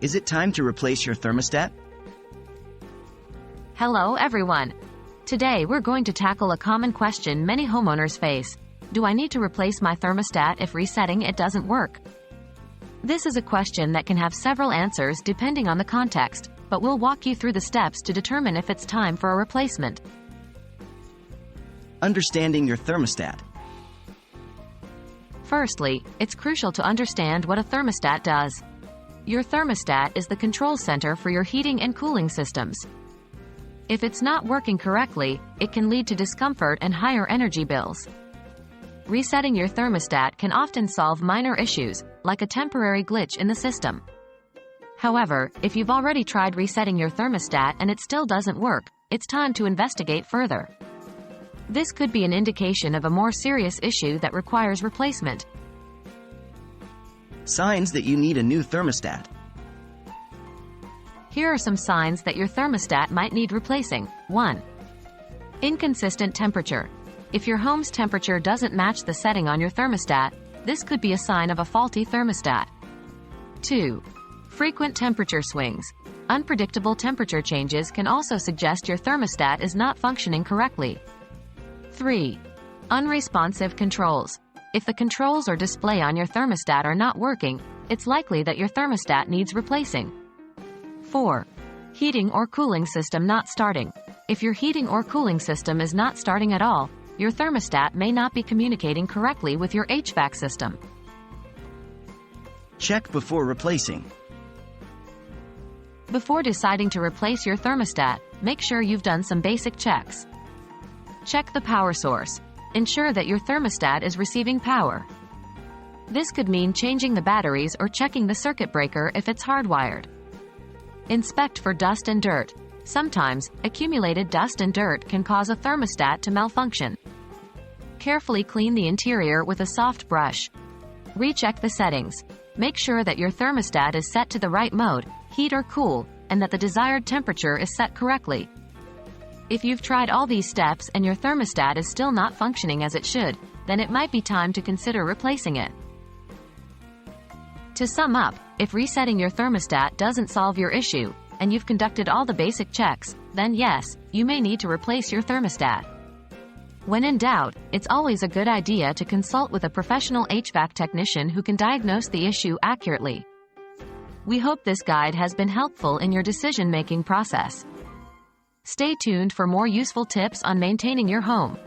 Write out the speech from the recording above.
Is it time to replace your thermostat? Hello everyone. Today we're going to tackle a common question many homeowners face. Do I need to replace my thermostat if resetting it doesn't work? This is a question that can have several answers depending on the context, but we'll walk you through the steps to determine if it's time for a replacement. Understanding your thermostat. Firstly, it's crucial to understand what a thermostat does. Your thermostat is the control center for your heating and cooling systems. If it's not working correctly, it can lead to discomfort and higher energy bills. Resetting your thermostat can often solve minor issues, like a temporary glitch in the system. However, if you've already tried resetting your thermostat and it still doesn't work, it's time to investigate further. This could be an indication of a more serious issue that requires replacement. Signs that you need a new thermostat. Here are some signs that your thermostat might need replacing. 1. Inconsistent temperature. If your home's temperature doesn't match the setting on your thermostat, this could be a sign of a faulty thermostat. 2. Frequent temperature swings. Unpredictable temperature changes can also suggest your thermostat is not functioning correctly. 3. Unresponsive controls. If the controls or display on your thermostat are not working, it's likely that your thermostat needs replacing. 4. Heating or cooling system not starting. If your heating or cooling system is not starting at all, your thermostat may not be communicating correctly with your HVAC system. Check before replacing. Before deciding to replace your thermostat, make sure you've done some basic checks. Check the power source. Ensure that your thermostat is receiving power. This could mean changing the batteries or checking the circuit breaker if it's hardwired. Inspect for dust and dirt. Sometimes, accumulated dust and dirt can cause a thermostat to malfunction. Carefully clean the interior with a soft brush. Recheck the settings. Make sure that your thermostat is set to the right mode, heat or cool, and that the desired temperature is set correctly. If you've tried all these steps and your thermostat is still not functioning as it should, then it might be time to consider replacing it. To sum up, if resetting your thermostat doesn't solve your issue, and you've conducted all the basic checks, then yes, you may need to replace your thermostat. When in doubt, it's always a good idea to consult with a professional HVAC technician who can diagnose the issue accurately. We hope this guide has been helpful in your decision-making process. Stay tuned for more useful tips on maintaining your home.